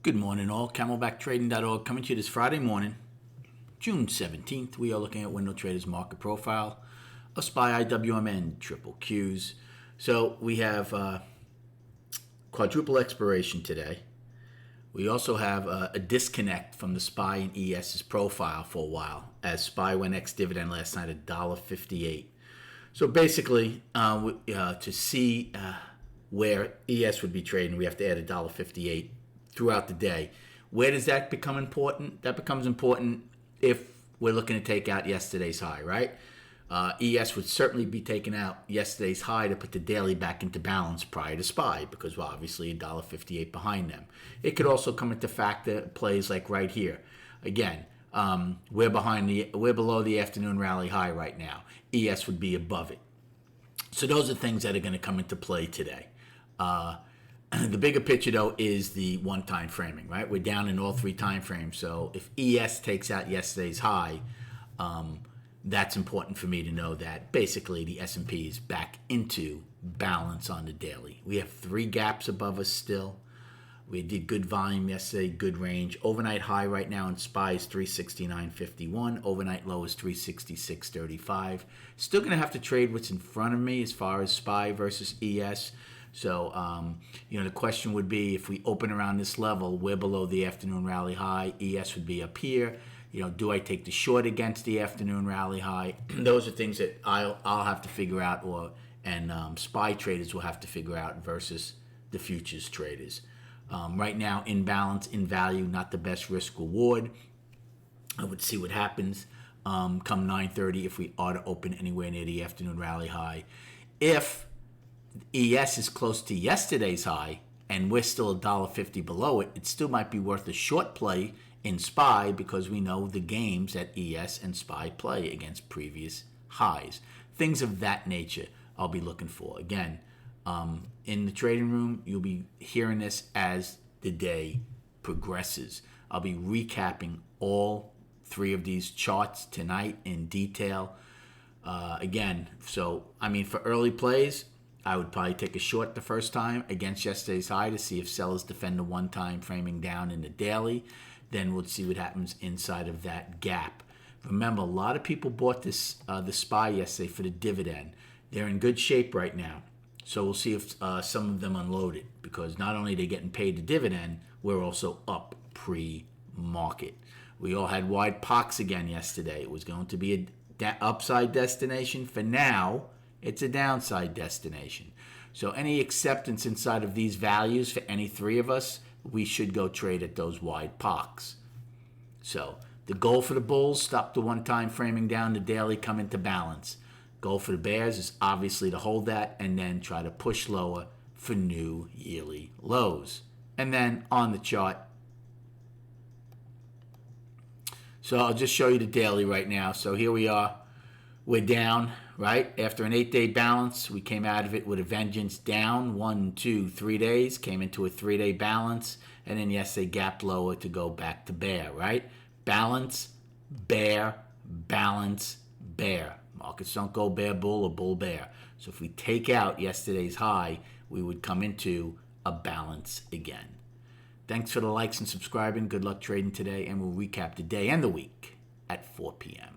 Good morning all. CamelbackTrading.org coming to you this Friday morning, June 17th. We are looking at Window Trader's market profile of SPY IWMN triple Qs. So we have quadruple expiration today. We also have a disconnect from the SPY and ES's profile for a while, as SPY went ex-dividend last night at $1.58. So basically, to see where ES would be trading, we have to add $1.58 throughout the day. Where does that become important? That becomes important if we're looking to take out yesterday's high, right? ES would certainly be taking out yesterday's high to put the daily back into balance prior to SPY, because we're obviously $1.58 behind them. It could also come into factor plays like right here. Again, we're below the afternoon rally high right now. ES would be above it. So those are things that are going to come into play today. The bigger picture, though, is the one-time framing, right? We're down in all three time frames. So if ES takes out yesterday's high, that's important for me to know that basically the S&P is back into balance on the daily. We have three gaps above us still. We did good volume yesterday, good range. Overnight high right now in SPY is 369.51. Overnight low is 366.35. Still going to have to trade what's in front of me as far as SPY versus ES. So, the question would be, if we open around this level, we're below the afternoon rally high. ES would be up here. Do I take the short against the afternoon rally high? Those are things that I'll have to figure out, and SPY traders will have to figure out versus the futures traders. Right now, in balance, in value, not the best risk reward. I would see what happens come 9:30 if we are to open anywhere near the afternoon rally high. If ES is close to yesterday's high and we're still $1.50 below it, it still might be worth a short play in SPY, because we know the games that ES and SPY play against previous highs. Things of that nature I'll be looking for. Again, in the trading room, you'll be hearing this as the day progresses. I'll be recapping all three of these charts tonight in detail. For early plays, I would probably take a short the first time against yesterday's high to see if sellers defend the one-time framing down in the daily. Then we'll see what happens inside of that gap. Remember, a lot of people bought the SPY yesterday for the dividend. They're in good shape right now. So we'll see if some of them unload it, because not only are they getting paid the dividend, we're also up pre-market. We all had wide POCs again yesterday. It was going to be an upside destination. For now, it's a downside destination. So any acceptance inside of these values for any three of us, we should go trade at those wide POCs. So the goal for the bulls, stop the one-time framing down the daily, come into balance. Goal for the bears is obviously to hold that and then try to push lower for new yearly lows. And then on the chart, so I'll just show you the daily right now. So here we are. We're down, right? After an 8-day balance, we came out of it with a vengeance, down 1, 2, 3 days, came into a 3-day balance, and then yesterday gapped lower to go back to bear, right? Balance, bear, balance, bear. Markets don't go bear bull or bull bear. So if we take out yesterday's high, we would come into a balance again. Thanks for the likes and subscribing. Good luck trading today, and we'll recap the day and the week at 4 p.m.